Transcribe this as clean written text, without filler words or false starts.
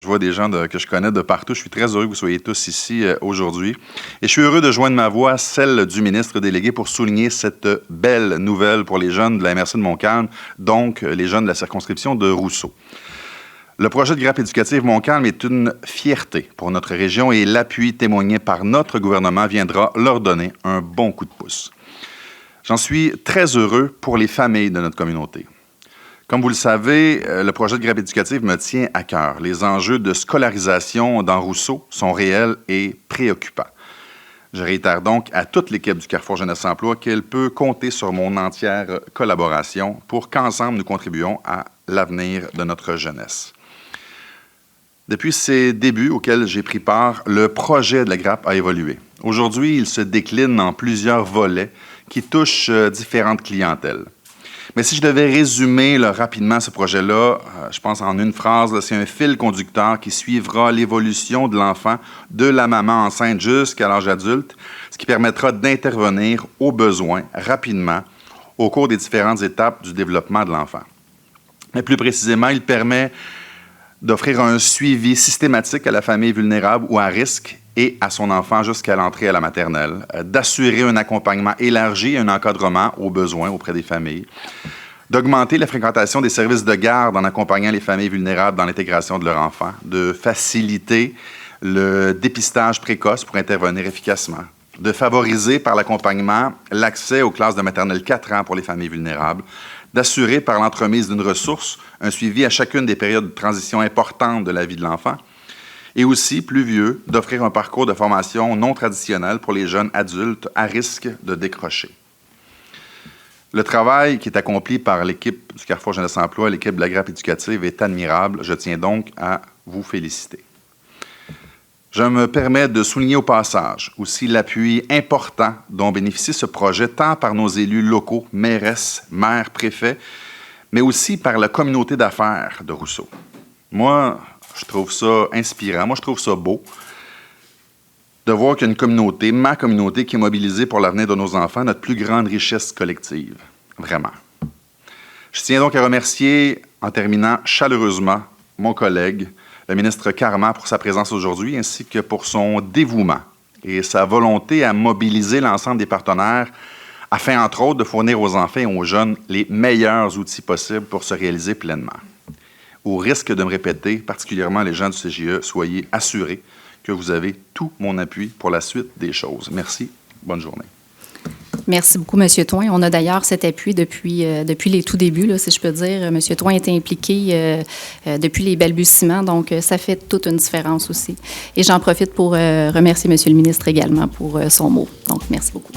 Je vois des gens que je connais de partout. Je suis très heureux que vous soyez tous ici aujourd'hui. Et je suis heureux de joindre ma voix à celle du ministre délégué pour souligner cette belle nouvelle pour les jeunes de la MRC de Montcalm, donc les jeunes de la circonscription de Rousseau. Le projet de grappe éducative Montcalm est une fierté pour notre région et l'appui témoigné par notre gouvernement viendra leur donner un bon coup de pouce. J'en suis très heureux pour les familles de notre communauté. Comme vous le savez, le projet de grappe éducative me tient à cœur. Les enjeux de scolarisation dans Rousseau sont réels et préoccupants. Je réitère donc à toute l'équipe du Carrefour Jeunesse Emploi qu'elle peut compter sur mon entière collaboration pour qu'ensemble nous contribuions à l'avenir de notre jeunesse. Depuis ses débuts auxquels j'ai pris part, le projet de la grappe a évolué. Aujourd'hui, il se décline en plusieurs volets qui touchent différentes clientèles. Mais si je devais résumer rapidement ce projet-là, je pense en une phrase, c'est un fil conducteur qui suivra l'évolution de l'enfant de la maman enceinte jusqu'à l'âge adulte, ce qui permettra d'intervenir aux besoins rapidement au cours des différentes étapes du développement de l'enfant. Mais plus précisément, il permet d'offrir un suivi systématique à la famille vulnérable ou à risque et à son enfant jusqu'à l'entrée à la maternelle, d'assurer un accompagnement élargi et un encadrement aux besoins auprès des familles, d'augmenter la fréquentation des services de garde en accompagnant les familles vulnérables dans l'intégration de leur enfant, de faciliter le dépistage précoce pour intervenir efficacement, de favoriser par l'accompagnement l'accès aux classes de maternelle 4 ans pour les familles vulnérables, d'assurer par l'entremise d'une ressource un suivi à chacune des périodes de transition importantes de la vie de l'enfant, et aussi, plus vieux, d'offrir un parcours de formation non traditionnel pour les jeunes adultes à risque de décrocher. Le travail qui est accompli par l'équipe du Carrefour Jeunesse Emploi, l'équipe de la grappe éducative, est admirable. Je tiens donc à vous féliciter. Je me permets de souligner au passage aussi l'appui important dont bénéficie ce projet, tant par nos élus locaux, mairesses, maires, préfets, mais aussi par la communauté d'affaires de Rousseau. Moi, je trouve ça inspirant, moi je trouve ça beau de voir qu'il y a une communauté, ma communauté, qui est mobilisée pour l'avenir de nos enfants, notre plus grande richesse collective, vraiment. Je tiens donc à remercier, en terminant chaleureusement, mon collègue, le ministre Carman, pour sa présence aujourd'hui, ainsi que pour son dévouement et sa volonté à mobiliser l'ensemble des partenaires afin, entre autres, de fournir aux enfants et aux jeunes les meilleurs outils possibles pour se réaliser pleinement. Au risque de me répéter, particulièrement les gens du CJE, soyez assurés que vous avez tout mon appui pour la suite des choses. Merci. Bonne journée. Merci beaucoup, M. Thoin. On a d'ailleurs cet appui depuis les tout débuts, là, si je peux dire. M. Thoin était impliqué depuis les balbutiements, donc ça fait toute une différence aussi. Et j'en profite pour remercier M. le ministre également pour son mot. Donc, merci beaucoup.